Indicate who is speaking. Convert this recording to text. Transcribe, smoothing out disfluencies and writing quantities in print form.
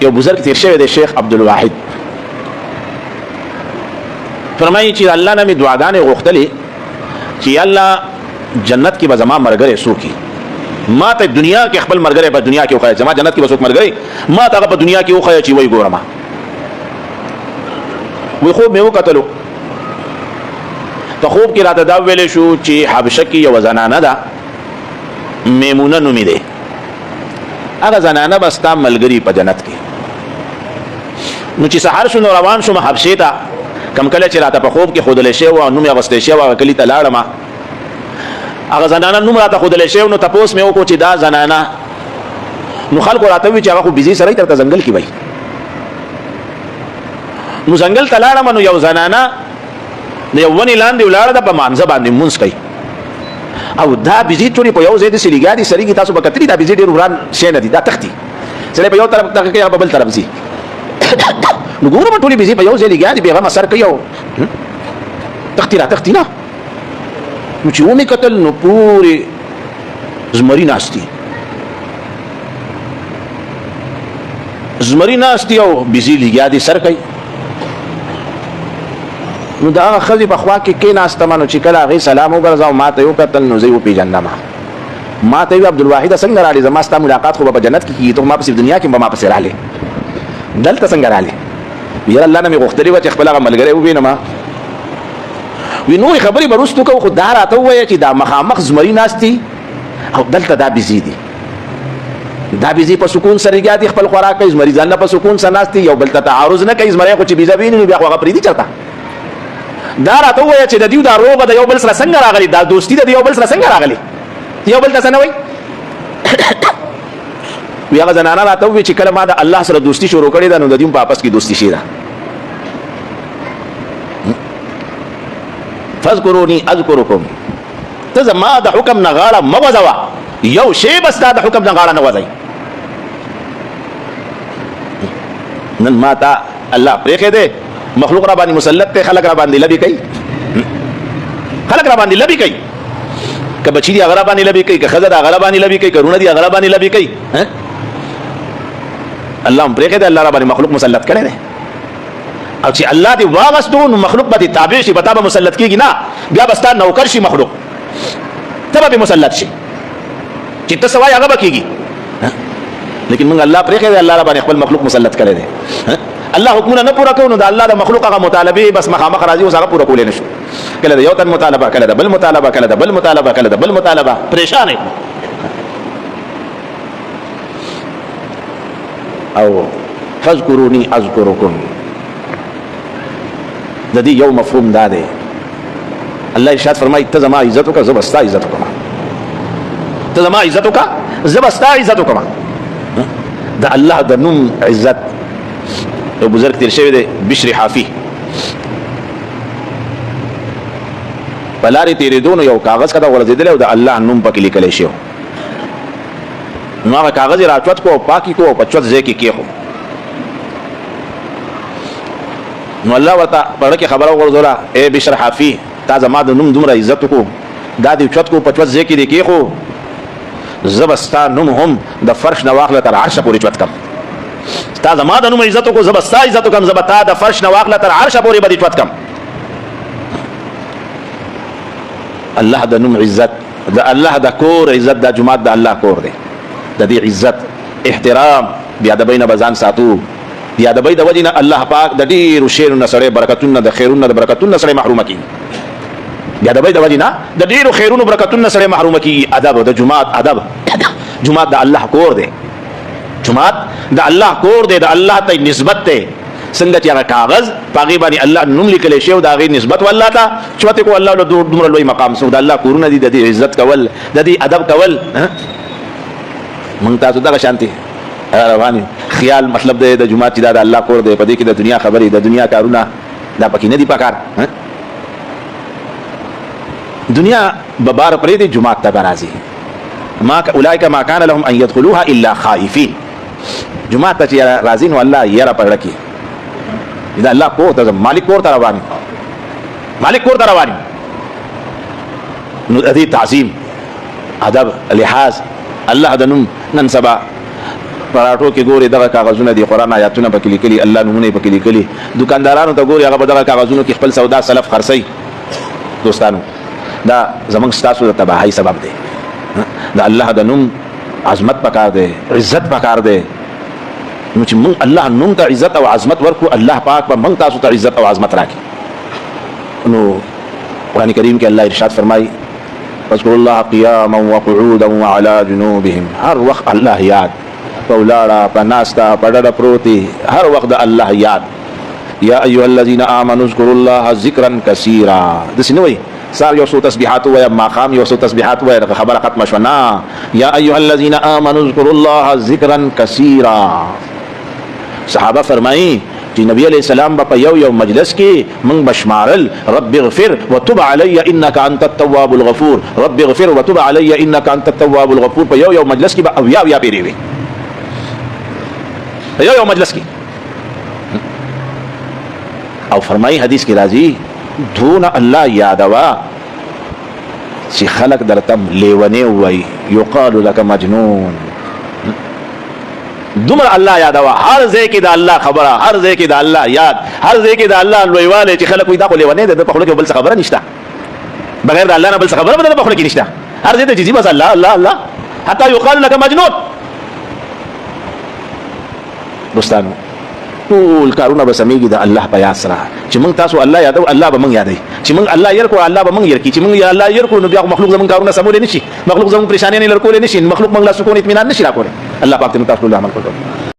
Speaker 1: یو بزرگ تیر شوی دی شیخ عبدالواحد فرمایي چې الله نه مې دعاګانې غوښتلې چې الله جنت کې به زما مرګره سوکي ما ته دنیا کې خپل مرګره په دنیا کې وخایي زما جنت کې به څوک مرګره ما ته په دنیا کې وخایي چې وای ګورم وی خوب مې وکتلو ته خوب کې راته دا ویلې شو چې حبشه کې یو زنانه ده میمونه نومې ده هغه زنانه به ستا ملګري په جنت کې نو چې سحر شو نو روان شوم حبشې ته کم کله چې راته په خوب کې ښودلی شوی وه نوم یې اغوستی شوی وه کلي ته لاړم هغه زنانه نوم راته ښودلی شوی نو تپوس مې وکړو چې دا زنانه نو خلکو راته ووي چې هغه خو بزي سړی درته ځنګل کې وی نو ځنګل ته لاړم نو یو زنانه د یو ونې لاندې ولاړه ده په مانځه باندې مونځ کوي او دا بزي ټولې په یو ځای داسې لګیا دي سړي کې تاسو به کتلي دا بزي ډېر وران شی نه دي دا تښتي سړی په یو طرف دغه کوي هغه په بل طرف ځي نو ګورم ټولې بزي په یو ځای لګیا دي بېغمه سر کوي او تښتي را تښتي نه نو چې ومې کتل نو پورې زمري ناست دي زمري ناست دي او بزي لګیا دي سر کوي نو دا هغه ښځې په خوا کې کېناستم نو چې کله هغې سلام وګرځاو ما ته یې وکتل نو زه یې وپېژندم ما ته یې عبدالواحده څنګه راغلې زما ستا ملاقات خو به په جنت کې کېږي ته ما پسې دنیا کې به ما پسې راغلې دلته څنګه راغلې یاره الله نه مې غوښتلې وه چې خپل هغه ملګری ووینم وي نورې خبرې به وروستو کوو خو دا راته ووایه چې دا مخامخ زمري ناست دي او دلته دا بزي دي دا بزي په سکون سره لګیا دي خپل خوراک کوي زمري ځان په سکون سره ناست دي یو بل ته تعارض نه کوي زمری خو چې بیزه ویني نو بیا خو هغه پرېږدي چېرته دا راته ووایه چې د دوی دا روغه د یو بل سره څنګه راغلي دا دوستي د یو بل سره څنګه راغلي یو بل ته څه نه وایي وی هغه زنانه راته ووایي چې کله ما د الله سره دوستي شروع کړې ده نو د دوی په آپس کې دوستي شي ده فاذکروني اذکرکم ته زما د حکم نه غاړه مه وځوه یو شی به ستا د حکم نه غاړه نه وځئ نن ما ته الله پرېښی دی مخلوق را باندې مسلط ته خلق را باندې لبي کوي خلق را باندې لبي کوي که بچی دی هغه را باندې لبي کوي که ښځه د هغه را باندې لبي کوي که رونه دي هغه را باندې لبي کوي الله هم پرېښی دی الله را باندې مخلوق مسلط کړی دی او چې الله دې واغستو نو مخلوق به دې تابع شي په تا به مسلط کېږي نه بیا به ستا نوکر شي مخلوق ته به مسلط شي چې ته څه وایې هغه به کېږي لیکن موږ الله پرېښی دی الله را باندې خپل مخلوق مسلط کړی دی الله حکمونه نه پوره کوو نو د الله د مخلوق هغه مطالبې بس مخامخ راځي اوس هغه پوره کولی نه شو کله د یو تن مطالبه کله د بل مطالبه کله د بل مطالبه کله د بل مطالبه پریشان او فاذکروني اذکرکم د دې یو مفهوم دا دی الله ارشاد فرمایي ته زما عزت وکړه زه به ستا عزت وکړم ته زما عزت وکړه زه به ستا عزت وکړم د الله د نوم عزت یو بزرگ تیر شوی دی بشر حافی په لارې تېرېدو نو یو کاغذ کته غورځېدلی او د الله نوم پکې لیکلی شوی نو هغه کاغذ یې راچوت کو او پاکې کو او په چوت ځای کې کېښو نو الله ورته په زړه کې خبره وغورځوله ای بشر حافي تا زما د نوم دومره عزت وکړو دا دې چوت کو په چوت ځای کې دې کېښو زه به ستا نوم هم د فرش نه واخله تر عرشه پورې چوت کړم تا زما د نوم عزت وکړو زه به ستا عزت وکړم زه به تا د فرش نه واخله تر عرشه پورې به دې چوت کړم الله د نوم عزت د الله د کور عزت د جماعت د الله کور دی د دې عزت احترام بیا د بین بزان ساتو بیا د بین د وجې نه الله پاک د ډېرو شیرو نه سړی برکتونه د خیرونو د برکتونو نه سړی محرومه کېږي بیا د بین د وجې نه د ډېرو خیرونو برکتونو نه سړی محرومه کېږي ادب د جماعت ادب جماعت د الله کور دی جماعت د الله کور دی د الله ته نسبت دی څنګه چې هغه کاغذ په هغې باندې الله نوم لیکلی شوی د هغې نسبت والله ته چوتې کو الله له دومره لوی مقام څو د الله کورونه دي د دې عزت کول د دې ادب کول موږ تاسو دغه شانتې روان خیال مطلب دی د جماعت چې دا د الله کور دی په دې کې د دنیا خبرې د دنیا کارونه دا پکې نه دي پکار دنیا به بار پرېږدي جماعت ته به راځي اولئک ما کان لهم ان يدخلوها الا خائفین جماعت ته چې راځي نو الله یره په زړه کې دا الله کور ته مالک کور ته روان مالک کور ته روان نو د دې تعظیم ادب لحاظ الله د نوم نن سبا پراټو کې ګوري دغه کاغذونه دي قرآن آیاتونه پکې لیکلي الله نومونه پکې لیکلي دکاندارانو ته ګوري هغه په دغه کاغذونو کې خپل سودا سلف خرڅي دوستانو دا زمونږ ستاسو د تباهۍ سبب دی دا الله د نوم عظمت پکار دی عزت پکار دی نو چې مونږ الله نوم ته عزت او عظمت ورکو الله پاک به مونږ تاسو ته عزت او عظمت راکړي نو قرآن کریم کې الله ارشاد فرمایي فاذكروا الله قياما وقعودا وعلى جنوبهم هر وخت الله یاد پولاړه پناستا پډړه پروتي هر وخت د الله یاد یا ایها الذين امنوا اذكروا الله ذکرا كثيرا دسنوي سار یو سو تسبیحات وای ماقام یو سو تسبیحات وای خبر ختم شونا یا ایها الذين امنوا اذكروا الله ذکرا كثيرا صحابه فرمایي چې نبی علیہ السلام په یو مجلس کې من بشمارل رب اغفر وتب علی انک انت التواب الغفور رب اغفر وتب علی انک انت التواب الغفور په یو مجلس کې به یا پیری وي یو مجلس کې او فرمایي حدیث کې راځي دون الله یادوا چې خلق درتم لیونه وای یقال لك مجنون دومره الله یادوا هر ځای کې د الله خبره هر ځای کې د الله یاد هر ځای کې د الله لویواله چې خلک وي دا خو لیونه ده په خپل کې بل څه خبره نشته بغیر د الله نه بل څه خبره په خپل کې نشته هر ځای ته چې بس الله الله الله حتی یقال لك مجنون دوستانو ټول کارونه به سمېږي د الله په یاد سره چې موږ تاسو الله یادو الله به موږ یادوي چې موږ الله ير کو الله به موږ ير کی چې موږ الله ير کو نو بیا مخلوق زموږ کارونه سمول نشي مخلوق زموږ پریشانی نه لر کول نشي مخلوق موږ لا سکون اطمینان نشي را کول الله پاک دې تاسو له عمل کوي